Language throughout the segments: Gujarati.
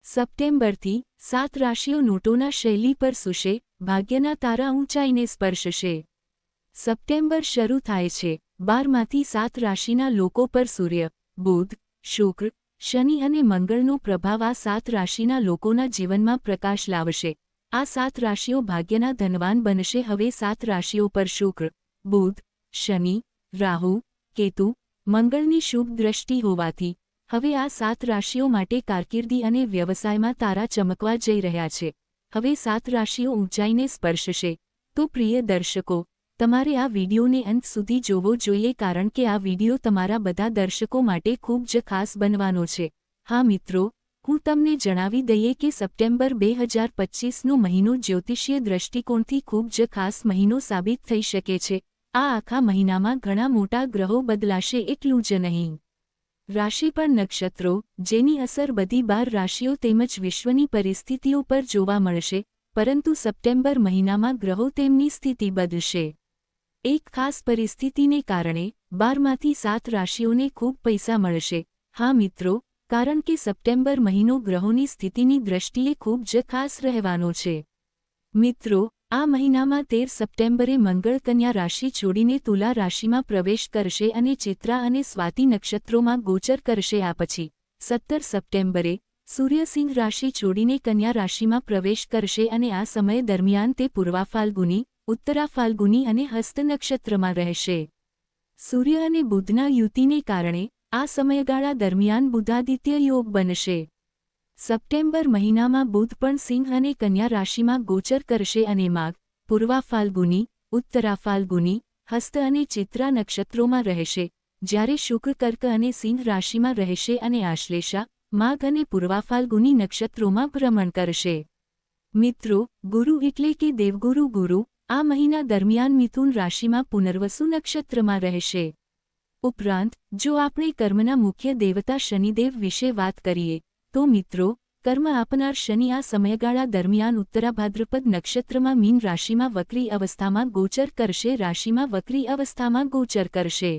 સપ્ટેમ્બરથી 7 રાશિઓ નોટોના શૈલી પર સૂશે, ભાગ્યના તારા ઊંચાઈને સ્પર્શશે। સપ્ટેમ્બર શરૂ થાય છે 12માંથી 7 રાશિના લોકો પર સૂર્ય, બુધ, શુક્ર, શનિ અને મંગળનો પ્રભાવ આ 7 રાશિના લોકોના જીવનમાં પ્રકાશ લાવશે। આ 7 રાશિઓ ભાગ્યના ધનવાન બનશે। હવે 7 રાશિઓ પર શુક્ર, બુધ, શનિ, રાહુ, કેતુ, મંગળની શુભ દ્રષ્ટિ હોવાથી હવે આ 7 રાશિઓ માટે કારકિર્દી અને વ્યવસાયમાં તારા ચમકવા જઈ રહ્યા છે। હવે 7 રાશિઓ ઊંચાઈને સ્પર્શશે। તો પ્રિય દર્શકો, તમારે આ વિડીયોને અંત સુધી જોવો જોઈએ, કારણ કે આ વિડીયો તમારા બધા દર્શકો માટે ખૂબ જ ખાસ બનવાનો છે। હા મિત્રો, હું તમને જણાવી દઈએ કે સપ્ટેમ્બર 2025નો મહિનો જ્યોતિષીય દૃષ્ટિકોણથી ખૂબ જ ખાસ મહિનો સાબિત થઈ શકે છે। આ આખા મહિનામાં ઘણા મોટા ગ્રહો બદલાશે એટલું જ નહીં, રાશિ પર નક્ષત્રો, જેની અસર બધી 12 રાશિઓ તેમજ વિશ્વની પરિસ્થિતિઓ પર જોવા મળશે, પરંતુ સપ્ટેમ્બર મહિનામાં ગ્રહો તેમની સ્થિતિ બદલશે। એક ખાસ પરિસ્થિતિને કારણે 12માંથી 7 રાશિઓને ખૂબ પૈસા મળશે। હા મિત્રો, કારણ કે સપ્ટેમ્બર મહિનો ગ્રહોની સ્થિતિની દ્રષ્ટિએ ખૂબ જ ખાસ રહેવાનો છે। મિત્રો, આ મહિનામાં 13 સપ્ટેમ્બરે મંગળ કન્યા રાશિ છોડીને તુલા રાશિમાં પ્રવેશ કરશે અને ચિત્રા અને સ્વાતિ નક્ષત્રોમાં ગોચર કરશે। આ પછી 17 સપ્ટેમ્બરે સૂર્ય સિંહ રાશિ છોડીને કન્યા રાશિમાં પ્રવેશ કરશે અને આ સમય દરમિયાન તે પૂર્વા ફાલ્ગુની, ઉત્તરા ફાલ્ગુની અને હસ્ત નક્ષત્રમાં રહેશે। સૂર્ય અને બુધના યુતિને કારણે આ સમયગાળા દરમિયાન બુધાદિત્ય યોગ બનશે। સપ્ટેમ્બર મહિનામાં બુધ પણ સિંહ અને કન્યા રાશિમાં ગોચર કરશે અને માઘ, પૂર્વા ફાલ્ગુની, ઉત્તરા ફાલ્ગુની, હસ્ત અને ચિત્રા નક્ષત્રોમાં રહેશે, જ્યારે શુક્ર કર્ક અને સિંહ રાશિમાં રહેશે અને આશ્લેષા, માઘ અને પૂર્વા ફાલ્ગુની નક્ષત્રોમાં ભ્રમણ કરશે। મિત્રો, ગુરુ એટલે કે દેવગુરુ ગુરુ આ મહિના દરમિયાન મિથુન રાશિમાં પુનર્વસુ નક્ષત્રમાં રહેશે। ઉપરાંત જો આપણે કર્મના મુખ્ય દેવતા શનિદેવ વિશે વાત કરીએ તો મિત્રો, કર્મ આપનાર શનિ આ સમયગાળા દરમિયાન ઉત્તરા ભાદ્રપદ નક્ષત્રમાં મીન રાશિમાં વક્રી અવસ્થામાં ગોચર કરશે। રાશિમાં વક્રી અવસ્થામાં ગોચર કરશે।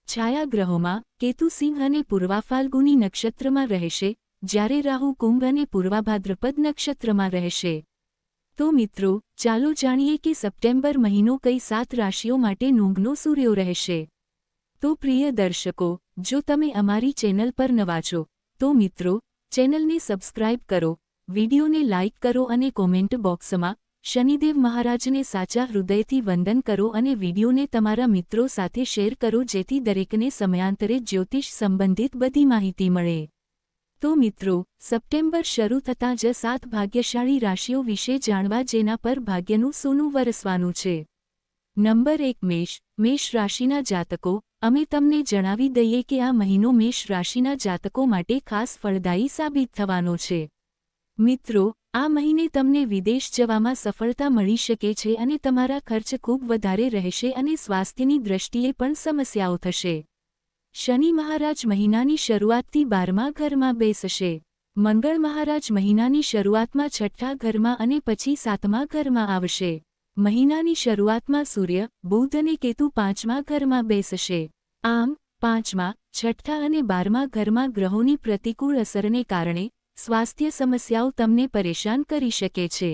છાયાગ્રહોમાં કેતુ સિંહ અને પૂર્વા ફાલ્ગુની નક્ષત્રમાં રહેશે, જ્યારે રાહુ કુંભ અને પૂર્વા ભાદ્રપદ નક્ષત્રમાં રહેશે। તો મિત્રો, ચાલો જાણીએ કે સપ્ટેમ્બર મહિનો કઈ 7 રાશિઓ માટે નોંધનો સૂર્યો રહેશે। તો પ્રિય દર્શકો, જો તમે અમારી ચેનલ પર નવા છો તો મિત્રો, ચેનલને સબસ્ક્રાઇબ કરો, વિડીયોને લાઇક કરો અને કોમેન્ટ બોક્સમાં શનિદેવ મહારાજને સાચા હૃદયથી વંદન કરો અને વિડીયોને તમારા મિત્રો સાથે શેર કરો, જેથી દરેકને સમયાંતરે જ્યોતિષ સંબંધિત બધી માહિતી મળે। તો મિત્રો, સપ્ટેમ્બર શરૂ થતાં જ 7 ભાગ્યશાળી રાશિઓ વિશે જાણવા, જેના પર ભાગ્યનું સોનું વરસવાનું છે। નંબર 1 મેષ। મેષ રાશિના જાતકો, અમે તમને જણાવી દઈએ કે આ મહિનો મેષ રાશિના જાતકો માટે ખાસ ફળદાયી સાબિત થવાનો છે। મિત્રો, આ મહિને તમને વિદેશ જવામાં સફળતા મળી શકે છે અને તમારા ખર્ચ ખૂબ વધારે રહેશે અને સ્વાસ્થ્યની દ્રષ્ટિએ પણ સમસ્યાઓ થશે। શનિ મહારાજ મહિનાની શરૂઆતથી 12મા ઘરમાં બેસશે। મંગળ મહારાજ મહિનાની શરૂઆતમાં 6ઠા ઘરમાં અને પછી 7મા ઘરમાં આવશે। મહિનાની શરૂઆતમાં સૂર્ય, બુધ અને કેતુ 5મા ઘરમાં બેસશે। આમ 5મા, 6ઠા અને 12મા ઘરમાં ગ્રહોની પ્રતિકૂળ અસરને કારણે સ્વાસ્થ્ય સમસ્યાઓ તમને પરેશાન કરી શકે છે।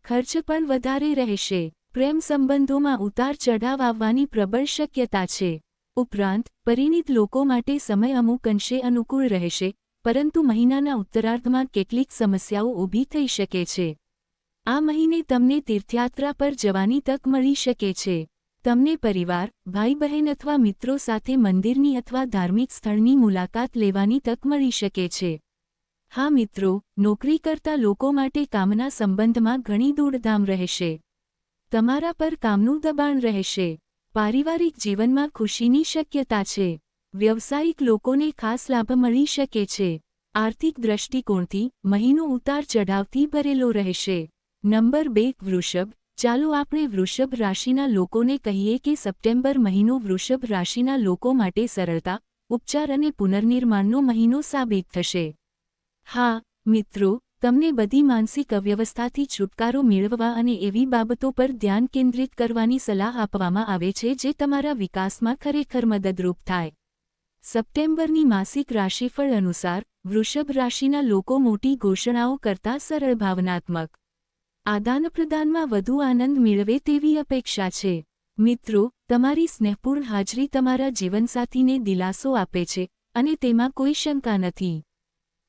ખર્ચ પણ વધારે રહેશે। પ્રેમ સંબંધોમાં ઉતાર ચઢાવ આવવાની પ્રબળ શક્યતા છે। ઉપરાંત પરિણીત લોકો માટે સમય અમુક અંશે અનુકૂળ રહેશે, પરંતુ મહિનાના ઉત્તરાર્ધમાં કેટલીક સમસ્યાઓ ઊભી થઈ શકે છે। આ મહિને તમને તીર્થયાત્રા પર જવાની તક મળી શકે છે। તમને પરિવાર, ભાઈ બહેન અથવા મિત્રો સાથે મંદિરની અથવા ધાર્મિક સ્થળની મુલાકાત લેવાની તક મળી શકે છે। હા મિત્રો, નોકરી કરતા લોકો માટે કામના સંબંધમાં ઘણી દોડધામ રહેશે। તમારા પર કામનું દબાણ રહેશે। પારિવારિક જીવનમાં ખુશીની શક્યતા છે। વ્યવસાયિક લોકોને ખાસ લાભ મળી શકે છે। આર્થિક દ્રષ્ટિકોણથી મહિનો ઉતાર ચઢાવથી ભરેલો રહેશે। નંબર 2 વૃષભ। ચાલો આપણે વૃષભ રાશિના લોકોને કહીએ કે સપ્ટેમ્બર મહિનો વૃષભ રાશિના લોકો માટે સરળતા, ઉપચાર અને પુનર્નિર્માણનો મહિનો સાબિત થશે। હા મિત્રો, તમને બધી માનસિક અવ્યવસ્થાથી છુટકારો મેળવવા અને એવી બાબતો પર ધ્યાન કેન્દ્રિત કરવાની સલાહ આપવામાં આવે છે જે તમારા વિકાસમાં ખરેખર મદદરૂપ થાય। સપ્ટેમ્બરની માસિક રાશિફળ અનુસાર વૃષભ રાશિના લોકો મોટી ઘોષણાઓ કરતાં સરળ ભાવનાત્મક આદાનપ્રદાનમાં વધુ આનંદ મેળવે તેવી અપેક્ષા છે. મિત્રો, તમારી સ્નેહપૂર્ણ હાજરી તમારા જીવનસાથીને દિલાસો આપે છે અને તેમાં કોઈ શંકા નથી.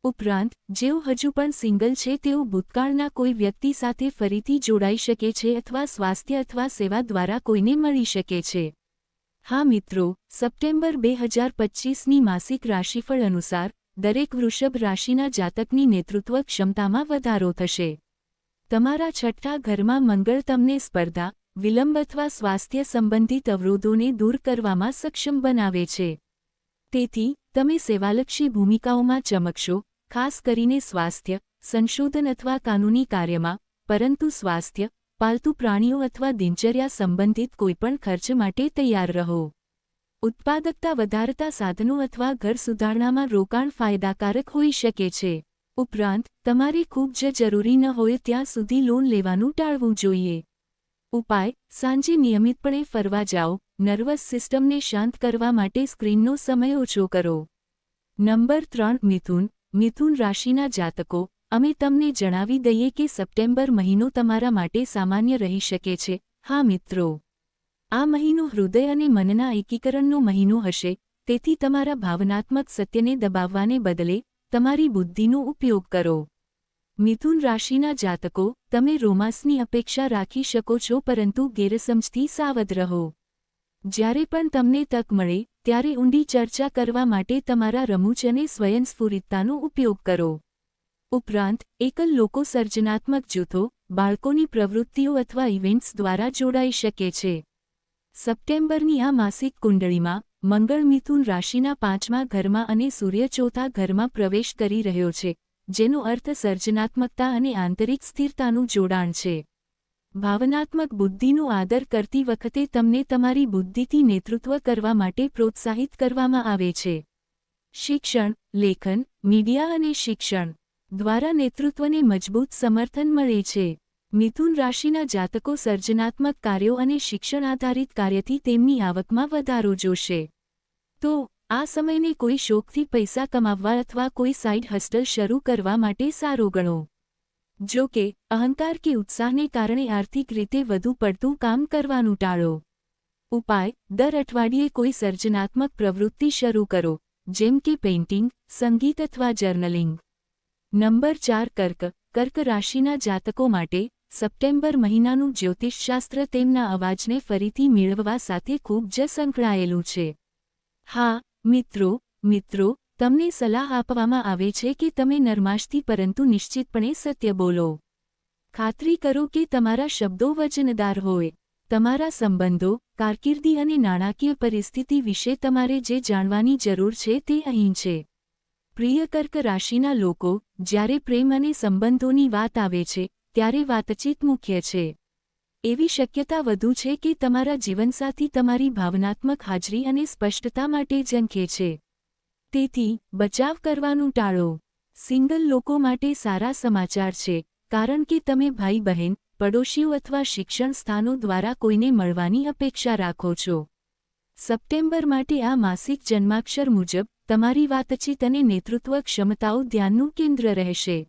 ઉપરાંત, જેઓ હજુ પણ સિંગલ છે તેઓ ભૂતકાળના કોઈ વ્યક્તિ સાથે ફરીથી જોડાઈ શકે છે અથવા સ્વાસ્થ્ય અથવા સેવા દ્વારા કોઈને મળી શકે છે. હા મિત્રો, સપ્ટેમ્બર 2025ની માસિક રાશિફળ અનુસાર દરેક વૃષભ રાશિના જાતકની નેતૃત્વ ક્ષમતામાં વધારો થશે. તમારા છઠ્ઠા ઘરમાં મંગળ તમને સ્પર્ધા, વિલંબ અથવા સ્વાસ્થ્ય સંબંધિત અવરોધોને દૂર કરવામાં સક્ષમ બનાવે છે. તેથી, તમે સેવાલક્ષી ભૂમિકાઓમાં ચમકશો, ખાસ કરીને સ્વાસ્થ્ય, સંશોધન અથવા કાનૂની કાર્યમાં, પરંતુ સ્વાસ્થ્ય, પાલતુ પ્રાણીઓ અથવા દિનચર્યા સંબંધિત કોઈપણ ખર્ચ માટે તૈયાર રહો. ઉત્પાદકતા વધારતા સાધનો અથવા ઘર સુધારણામાં રોકાણ ફાયદાકારક હોઈ શકે છે. ઉપરાંત, તમારે ખૂબ જ જરૂરી ન હોય ત્યાં સુધી લોન લેવાનું ટાળવું જોઈએ. ઉપાય: સાંજે નિયમિતપણે ફરવા જાઓ, નર્વસ સિસ્ટમને શાંત કરવા માટે સ્ક્રીનનો સમય ઓછો કરો. નંબર 3 મિથુન રાશિના જાતકો, અમે તમને જણાવી દઈએ કે સપ્ટેમ્બર મહિનો તમારા માટે સામાન્ય રહી શકે છે. હા મિત્રો, આ મહિનો હૃદય અને મનના એકીકરણનો મહિનો હશે, તેથી તમારા ભાવનાત્મક સત્યને દબાવવાને બદલે તમારી બુદ્ધિનો ઉપયોગ કરો. મિથુન રાશિના જાતકો, તમે રોમાન્સની અપેક્ષા રાખી શકો છો પરંતુ ગેરસમજથી સાવધ રહો. જ્યારે પણ તમને તક મળે ત્યારે ઊંડી ચર્ચા કરવા માટે તમારા રમૂજ અને સ્વયંસ્ફુરિતતાનો ઉપયોગ કરો. ઉપરાંત, એકલ લોકો સર્જનાત્મક જૂથો, બાળકોની પ્રવૃત્તિઓ અથવા ઇવેન્ટ્સ દ્વારા જોડાઈ શકે છે. સપ્ટેમ્બરની આ માસિક કુંડળીમાં મંગળ મિથુન રાશિના 5મા ઘરમાં અને સૂર્ય 4થા ઘરમાં પ્રવેશ કરી રહ્યો છે, જેનો અર્થ સર્જનાત્મકતા અને આંતરિક સ્થિરતાનું જોડાણ છે. ભાવનાત્મક બુદ્ધિનો આદર કરતી વખતે તમને તમારી બુદ્ધિથી નેતૃત્વ કરવા માટે પ્રોત્સાહિત કરવામાં આવે છે. શિક્ષણ, લેખન, મીડિયા અને શિક્ષણ દ્વારા નેતૃત્વને મજબૂત સમર્થન મળે છે. મિથુન રાશિના જાતકો સર્જનાત્મક કાર્યો અને શિક્ષણ આધારિત કાર્યથી તેમની આવકમાં વધારો જોશે. તો આ સમયને કોઈ શોખથી પૈસા કમાવવા અથવા કોઈ સાઇડ હસ્ટલ શરૂ કરવા માટે સારો ગણો. જો કે, અહંકાર કે ઉત્સાહને કારણે આર્થિક રીતે વધુ પડતું કામ કરવાનું ટાળો. ઉપાય: દર અઠવાડિયે કોઈ સર્જનાત્મક પ્રવૃત્તિ શરૂ કરો, જેમ કે પેઇન્ટિંગ, સંગીત અથવા જર્નલિંગ. નંબર 4 કર્ક રાશિના જાતકો માટે સપ્ટેમ્બર મહિનાનું જ્યોતિષશાસ્ત્ર તેમના અવાજને ફરીથી મેળવવા સાથે ખૂબ જ સંકળાયેલું છે. હા મિત્રો, તમને સલાહ આપવામાં આવે છે કે તમે નરમાશથી પરંતુ નિશ્ચિતપણે સત્ય બોલો. ખાતરી કરો કે તમારા શબ્દો વજનદાર હોય. તમારા સંબંધો, કારકિર્દી અને નાણાકીય પરિસ્થિતિ વિશે તમારે જે જાણવાની જરૂર છે તે અહીં છે. પ્રિય કર્ક રાશિના લોકો, જ્યારે પ્રેમ અને સંબંધોની વાત આવે છે, ત્યારે વાતચીત મુખ્ય છે. એવી શક્યતા વધુ છે કે તમારા જીવનસાથી તમારી ભાવનાત્મક હાજરી અને સ્પષ્ટતા માટે ઝંખે છે. તેથી, બચાવ કરવાનું ટાળો. સિંગલ લોકો માટે સારા સમાચાર છે, કારણ કે તમે ભાઈ-બહેન, પડોશીઓ અથવા શિક્ષણ સ્થાનો દ્વારા કોઈને મળવાની અપેક્ષા રાખો છો. સપ્ટેમ્બર માટે આ માસિક જન્માક્ષર મુજબ તમારી વાતચીત અને નેતૃત્વ ક્ષમતાઓ ધ્યાનનું કેન્દ્ર રહેશે.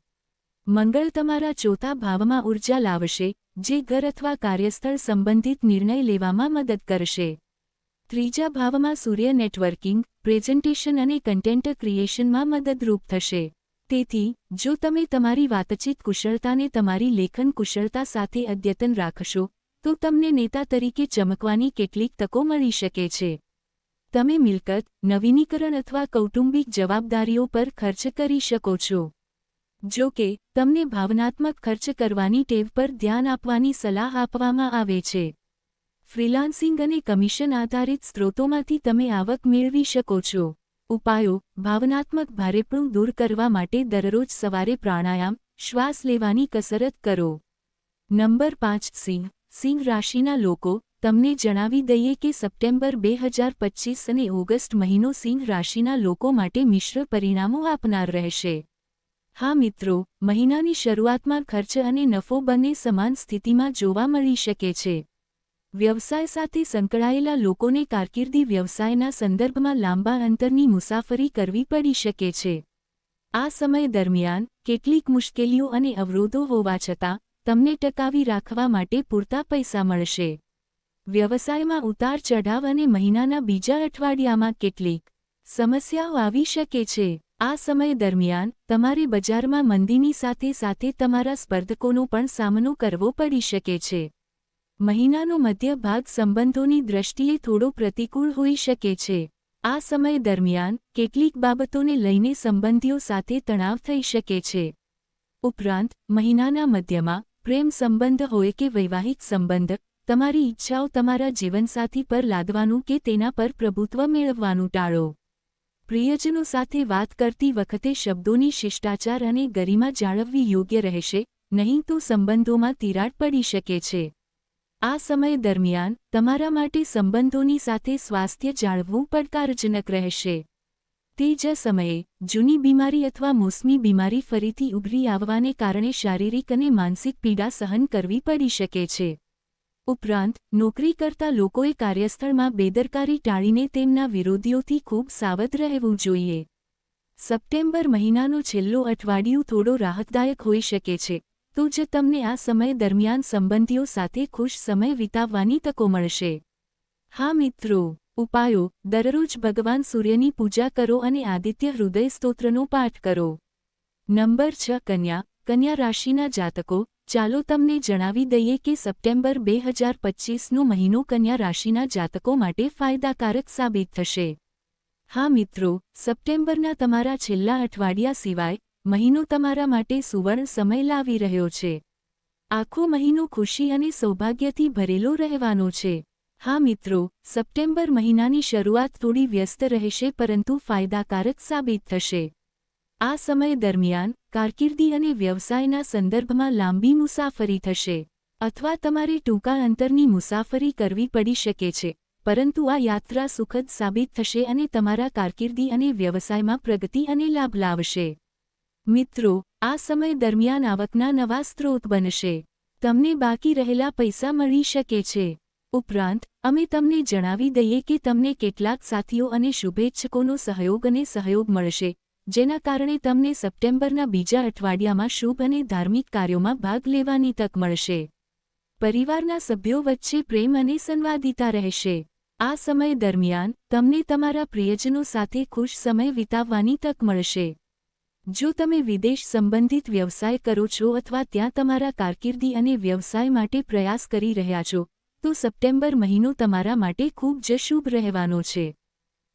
મંગળ તમારા 4થા ભાવમાં ઉર્જા લાવશે, જે ઘર અથવા કાર્યસ્થળ સંબંધિત નિર્ણય લેવામાં મદદ કરશે. 3જા ભાવમાં સૂર્ય નેટવર્કિંગ, પ્રેઝન્ટેશન અને કન્ટેન્ટ ક્રિએશનમાં મદદરૂપ થશે. તેથી, જો તમે તમારી વાતચીત કુશળતાને તમારી લેખન કુશળતા સાથે અદ્યતન રાખશો, તો તમને નેતા તરીકે ચમકવાની કેટલીક તકો મળી શકે છે. તમે મિલકત, નવીનીકરણ અથવા કૌટુંબિક જવાબદારીઓ પર ખર્ચ કરી શકો છો. જો કે, તમને ભાવનાત્મક ખર્ચ કરવાની ટેવ પર ધ્યાન આપવાની સલાહ આપવામાં આવે છે. ફ્રીલાન્સિંગ અને કમિશન આધારિત સ્ત્રોતોમાંથી તમે આવક મેળવી શકો છો. ઉપાયો: ભાવનાત્મક ભારેપણું દૂર કરવા માટે દરરોજ સવારે પ્રાણાયામ, શ્વાસ લેવાની કસરત કરો. નંબર 5 સિંહ રાશિના લોકો, તમને જણાવી દઈએ કે સપ્ટેમ્બર 2025 અને ઓગસ્ટ મહિનો સિંહ રાશિના લોકો માટે મિશ્ર પરિણામો આપનાર રહેશે. હા મિત્રો, મહિનાની શરૂઆતમાં ખર્ચ અને નફો બંને સમાન સ્થિતિમાં જોવા મળી શકે છે. વ્યવસાય સાથે સંકળાયેલા લોકોને કારકિર્દી વ્યવસાયના સંદર્ભમાં લાંબા અંતરની મુસાફરી કરવી પડી શકે છે. આ સમય દરમિયાન કેટલીક મુશ્કેલીઓ અને અવરોધો હોવા છતાં તમને ટકાવી રાખવા માટે પૂરતા પૈસા મળશે. વ્યવસાયમાં ઉતાર ચઢાવ અને મહિનાના બીજા અઠવાડિયામાં કેટલીક સમસ્યાઓ આવી શકે છે. આ સમય દરમિયાન તમારે બજારમાં મંદીની સાથે સાથે તમારા સ્પર્ધકોનો પણ સામનો કરવો પડી શકે છે. મહિનાનો મધ્ય ભાગ સંબંધોની દ્રષ્ટિએ થોડો પ્રતિકૂળ હોઈ શકે છે. આ સમય દરમિયાન કેટલીક બાબતોને લઈને સંબંધીઓ સાથે તણાવ થઈ શકે છે. ઉપરાંત મહિનાના મધ્યમાં પ્રેમ સંબંધ હોય કે વૈવાહિક સંબંધ, તમારી ઈચ્છાઓ તમારા જીવનસાથી પર લાદવાનું કે તેના પર પ્રભુત્વ મેળવવાનું ટાળો. પ્રિયજનો સાથે વાત કરતી વખતે શબ્દોની શિષ્ટાચાર અને ગરિમા જાળવવી યોગ્ય રહેશે, નહીં તો સંબંધોમાં તિરાડ પડી શકે છે. આ સમય દરમિયાન તમારા માટે સંબંધોની સાથે સ્વાસ્થ્ય જાળવવું પડકારજનક રહેશે. તે જ સમયે જૂની બીમારી અથવા મોસમી બીમારી ફરીથી ઉભરી આવવાને કારણે શારીરિક અને માનસિક પીડા સહન કરવી પડી શકે છે. ઉપરાંત નોકરી કરતા લોકોએ કાર્યસ્થળમાં બેદરકારી ટાળીને તેમના વિરોધીઓથી ખૂબ સાવધ રહેવું જોઈએ. સપ્ટેમ્બર મહિનાનો છેલ્લો અઠવાડિયું થોડો રાહતદાયક હોઈ શકે છે, તો જ તમને આ સમય દરમિયાન સંબંધીઓ સાથે ખુશ સમય વિતાવવાની તકો મળશે. હા મિત્રો, ઉપાયો: દરરોજ ભગવાન સૂર્યની પૂજા કરો અને આદિત્ય હૃદય સ્તોત્રનો પાઠ કરો. નંબર 6 કન્યા. કન્યા રાશિના જાતકો, ચાલો તમને જણાવી દઈએ કે સપ્ટેમ્બર 2025નો મહિનો કન્યા રાશિના જાતકો માટે ફાયદાકારક સાબિત થશે. હા મિત્રો, સપ્ટેમ્બરના તમારા છેલ્લા અઠવાડિયા સિવાય મહિનો તમારા માટે સુવર્ણ સમય લાવી રહ્યો છે. આખો મહિનો ખુશી અને સૌભાગ્યથી ભરેલો રહેવાનો છે. હા મિત્રો, સપ્ટેમ્બર મહિનાની શરૂઆત થોડી વ્યસ્ત રહેશે પરંતુ ફાયદાકારક સાબિત થશે. આ સમય દરમિયાન કારકિર્દી અને વ્યવસાયના સંદર્ભમાં લાંબી મુસાફરી થશે, અથવા તમારે ટૂંકા અંતરની મુસાફરી કરવી પડી શકે છે, પરંતુ આ યાત્રા સુખદ સાબિત થશે અને તમારા કારકિર્દી અને વ્યવસાયમાં પ્રગતિ અને લાભ લાવશે. મિત્રો, આ સમય દરમિયાન આવકના નવા સ્ત્રોત બનશે. તમને બાકી રહેલા પૈસા મળી શકે છે. ઉપરાંત, અમે તમને જણાવી દઈએ કે તમને કેટલાક સાથીઓ અને શુભેચ્છકોનો સહયોગ મળશે, જેના કારણે તમને સપ્ટેમ્બરના બીજા અઠવાડિયામાં શુભ અને ધાર્મિક કાર્યોમાં ભાગ લેવાની તક મળશે. પરિવારના સભ્યો વચ્ચે પ્રેમ અને સંવાદિતા રહેશે. આ સમય દરમિયાન તમને તમારા પ્રિયજનો સાથે ખુશ સમય વિતાવવાની તક મળશે. જો તમે વિદેશ સંબંધિત વ્યવસાય કરો છો અથવા ત્યાં તમારા કારકિર્દી અને વ્યવસાય માટે પ્રયાસ કરી રહ્યા છો, તો સપ્ટેમ્બર મહિનો તમારા માટે ખૂબ જ શુભ રહેવાનો છે.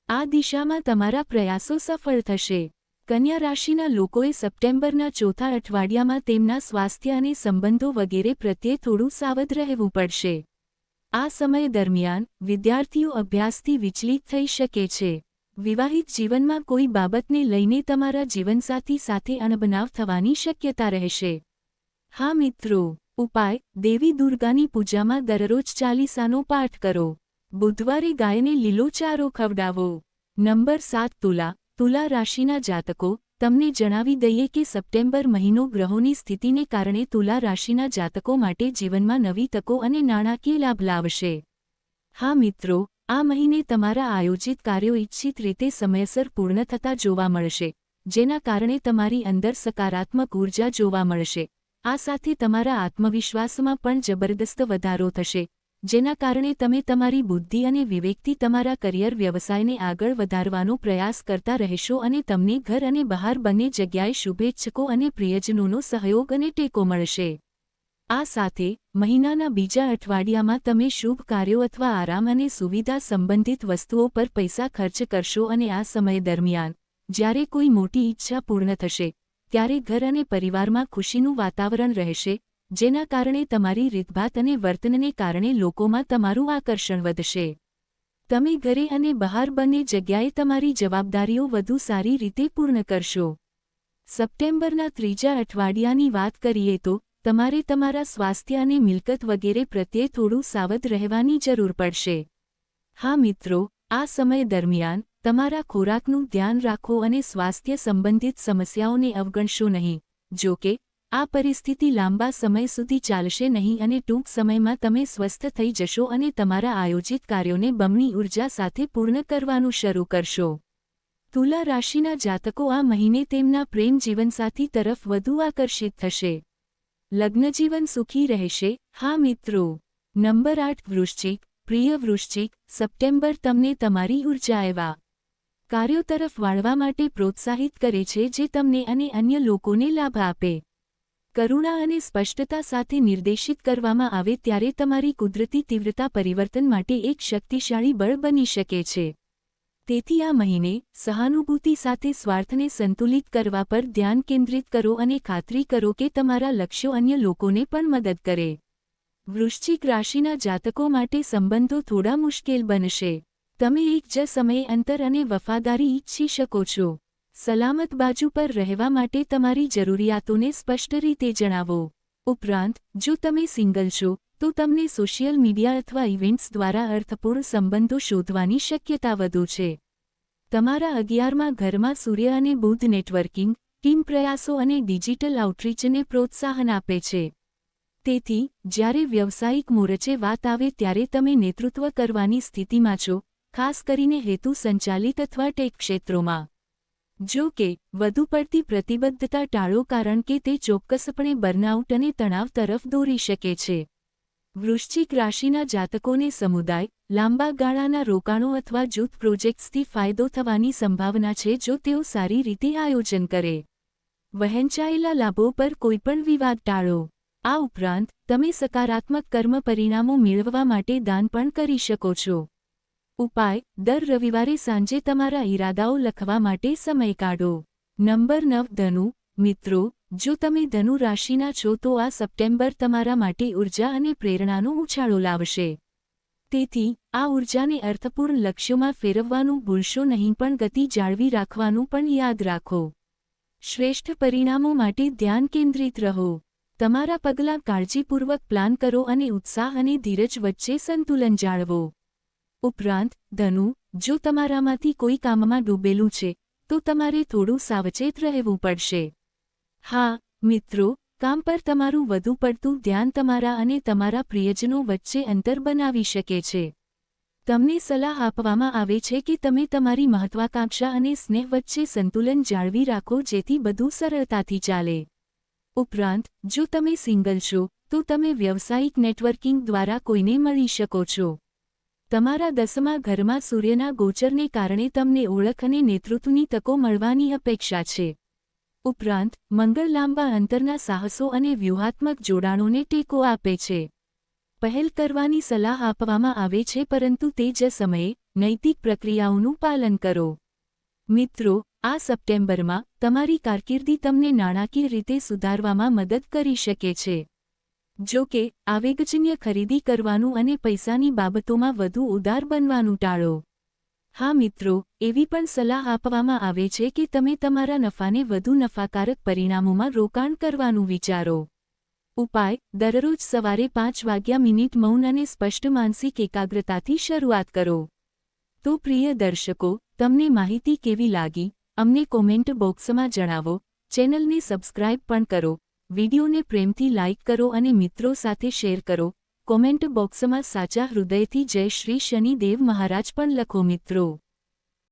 આ દિશામાં તમારા પ્રયાસો સફળ થશે. કન્યા રાશિના લોકોએ સપ્ટેમ્બરના ચોથા અઠવાડિયામાં તેમના સ્વાસ્થ્ય અને સંબંધો વગેરે પ્રત્યે થોડું સાવધ રહેવું પડશે. આ સમય દરમિયાન વિદ્યાર્થીઓ અભ્યાસથી વિચલિત થઈ શકે છે. વિવાહિત જીવનમાં કોઈ બાબતને લઈને તમારા જીવનસાથી સાથે અણબનાવ થવાની શક્યતા રહેશે. હા મિત્રો, ઉપાય: દેવી દુર્ગાની પૂજામાં દરરોજ ચાલીસાનો પાઠ કરો. બુધવારે ગાયને લીલો ચારો ખવડાવો. નંબર 7 તુલા. તુલા રાશિના જાતકો, તમને જણાવી દઈએ કે સપ્ટેમ્બર મહિનો ગ્રહોની સ્થિતિને કારણે તુલા રાશિના જાતકો માટે જીવનમાં નવી તકો અને નાણાકીય લાભ લાવશે. હા મિત્રો, આ મહિને તમારા આયોજિત કાર્યો ઇચ્છિત રીતે સમયસર પૂર્ણ થતા જોવા મળશે, જેના કારણે તમારી અંદર સકારાત્મક ઊર્જા જોવા મળશે. આ સાથે તમારા આત્મવિશ્વાસમાં પણ જબરદસ્ત વધારો થશે, જેના કારણે તમે તમારી બુદ્ધિ અને વિવેકથી તમારા કરિયર વ્યવસાયને આગળ વધારવાનો પ્રયાસ કરતા રહેશો અને તમને ઘર અને બહાર બંને જગ્યાએ શુભેચ્છકો અને પ્રિયજનોનો સહયોગ અને ટેકો મળશે. આ સાથે મહિનાના બીજા અઠવાડિયામાં તમે શુભ કાર્યો અથવા આરામ અને સુવિધા સંબંધિત વસ્તુઓ પર પૈસા ખર્ચ કરશો અને આ સમય દરમિયાન જ્યારે કોઈ મોટી ઈચ્છા પૂર્ણ થશે, ત્યારે ઘર અને પરિવારમાં ખુશીનું વાતાવરણ રહેશે, જેના કારણે તમારી રીતભાત અને વર્તનને કારણે લોકોમાં તમારું આકર્ષણ વધશે. તમે ઘરે અને બહાર બંને જગ્યાએ તમારી જવાબદારીઓ વધુ સારી રીતે પૂર્ણ કરશો. સપ્ટેમ્બરના ત્રીજા અઠવાડિયાની વાત કરીએ તો તમારે તમારા સ્વાસ્થ્ય અને મિલકત વગેરે પ્રત્યે થોડું સાવધ રહેવાની જરૂર પડશે. હા મિત્રો, આ સમય દરમિયાન તમારા ખોરાકનું ધ્યાન રાખો અને સ્વાસ્થ્ય સંબંધિત સમસ્યાઓને અવગણશો નહીં. જો કે, આ પરિસ્થિતિ લાંબા સમય સુધી ચાલશે નહીં અને ટૂંક સમયમાં તમે સ્વસ્થ થઈ જશો અને તમારા આયોજિત કાર્યોને બમણી ઉર્જા સાથે પૂર્ણ કરવાનું શરૂ કરશો. તુલા રાશિના જાતકો આ મહિને તેમના પ્રેમ જીવનસાથી તરફ વધુ આકર્ષિત થશે. લગ્નજીવન સુખી રહેશે. હા મિત્રો. નંબર 8 વૃશ્ચિક. પ્રિય વૃશ્ચિક, સપ્ટેમ્બર તમને તમારી ઉર્જા એવા કાર્યો તરફ વાળવા માટે પ્રોત્સાહિત કરે છે જે તમને અને અન્ય લોકોને લાભ આપે. કરુણા અને સ્પષ્ટતા સાથે નિર્દેશિત કરવામાં આવે ત્યારે તમારી કુદરતી તીવ્રતા પરિવર્તન માટે એક શક્તિશાળી બળ બની શકે છે. તેથી આ મહિને સહાનુભૂતિ સાથે સ્વાર્થને સંતુલિત કરવા પર ધ્યાન કેન્દ્રિત કરો અને ખાતરી કરો કે તમારા લક્ષ્યો અન્ય લોકોને પણ મદદ કરે. વૃશ્ચિક રાશિના જાતકો માટે સંબંધો થોડા મુશ્કેલ બનશે. તમે એક જ સમયે અંતર અને વફાદારી ઈચ્છી શકો છો. સલામત બાજુ પર રહેવા માટે તમારી જરૂરિયાતોને સ્પષ્ટ રીતે જણાવો. ઉપરાંત, જો તમે સિંગલ છો, તો તમને સોશિયલ મીડિયા અથવા ઇવેન્ટ્સ દ્વારા અર્થપૂર્ણ સંબંધો શોધવાની શક્યતા વધુ છે. તમારા 11મા ઘરમાં સૂર્ય અને બુધ નેટવર્કિંગ, ટીમ પ્રયાસો અને ડિજિટલ આઉટરીચને પ્રોત્સાહન આપે છે. તેથી, જ્યારે વ્યવસાયિક મોરચે વાત આવે ત્યારે તમે નેતૃત્વ કરવાની સ્થિતિમાં છો, ખાસ કરીને હેતુ સંચાલિત અથવા ટેક ક્ષેત્રોમાં. જો કે, વધુ પડતી પ્રતિબદ્ધતા ટાળો કારણ કે તે ચોક્કસપણે બર્નઆઉટ અને તણાવ તરફ દોરી શકે છે. વૃશ્ચિક રાશિના જાતકોને સમુદાય, લાંબા ગાળાના રોકાણો અથવા જૂથ પ્રોજેક્ટ્સથી ફાયદો થવાની સંભાવના છે જો તેઓ સારી રીતે આયોજન કરે. વહેંચાયેલા લાભો પર કોઈપણ વિવાદ ટાળો. આ ઉપરાંત, તમે સકારાત્મક કર્મ પરિણામો મેળવવા માટે દાન પણ કરી શકો છો. ઉપાય: દર રવિવારે સાંજે તમારા ઈરાદાઓ લખવા માટે સમય કાઢો. નંબર 9 ધનુ. મિત્રો, જો તમે ધનુ રાશિના છો તો આ સપ્ટેમ્બર તમારા માટે ઉર્જા અને પ્રેરણાનો ઉછાળો લાવશે. તેથી, આ ઉર્જાને અર્થપૂર્ણ લક્ષ્યોમાં ફેરવવાનું ભૂલશો નહીં પણ ગતિ જાળવી રાખવાનું પણ યાદ રાખો. શ્રેષ્ઠ પરિણામો માટે ધ્યાન કેન્દ્રિત રહો. તમારા પગલાં કાળજીપૂર્વક પ્લાન કરો અને ઉત્સાહ અને ધીરજ વચ્ચે સંતુલન જાળવો. ઉપરાંત, ધનુ, જો તમારામાંથી કોઈ કામમાં ડૂબેલું છે, તો તમારે થોડું સાવચેત રહેવું પડશે. હા, મિત્રો, કામ પર તમારું વધુ પડતું ધ્યાન તમારા અને તમારા પ્રિયજનો વચ્ચે અંતર બનાવી શકે છે. તમને સલાહ આપવામાં આવે છે કે તમે તમારી મહત્વાકાંક્ષા અને સ્નેહ વચ્ચે સંતુલન જાળવી રાખો જેથી બધું સરળતાથી ચાલે. ઉપરાંત, જો તમે સિંગલ છો, તો તમે વ્યવસાયિક નેટવર્કિંગ દ્વારા કોઈને મળી શકો છો. તમારા 10મા ઘરમાં સૂર્યના ગોચરને કારણે તમને ઓળખ અને નેતૃત્વની તકો મળવાની અપેક્ષા છે. ઉપરાંત, મંગળ લાંબા અંતરના સાહસો અને વ્યૂહાત્મક જોડાણોને ટેકો આપે છે. પહેલ કરવાની સલાહ આપવામાં આવે છે પરંતુ તે જ સમયે, નૈતિક પ્રક્રિયાઓનું પાલન કરો. મિત્રો, આ સપ્ટેમ્બરમાં, તમારી કારકિર્દી તમને નાણાકીય રીતે સુધારવામાં મદદ કરી શકે છે. જો કે, આવેગજન્ય ખરીદી કરવાનું અને પૈસાની બાબતોમાં વધુ ઉદાર બનવાનું ટાળો. હા મિત્રો, એવી પણ સલાહ આપવામાં આવે છે કે તમે તમારા નફાને વધુ નફાકારક પરિણામોમાં રોકાણ કરવાનું વિચારો. ઉપાય: દરરોજ સવારે 5 વાગ્યા મૌન અને સ્પષ્ટ માનસિક એકાગ્રતાથી શરૂઆત કરો. તો પ્રિય દર્શકો, તમને માહિતી કેવી લાગી? અમને કોમેન્ટ બોક્સમાં જણાવો. ચેનલને સબસ્ક્રાઇબ પણ કરો. વિડિયોને પ્રેમથી લાઇક કરો અને મિત્રો સાથે શેર કરો. કોમેન્ટ બોક્સમાં સાચા હૃદયથી જય શ્રી શનિદેવ મહારાજ પણ લખો મિત્રો.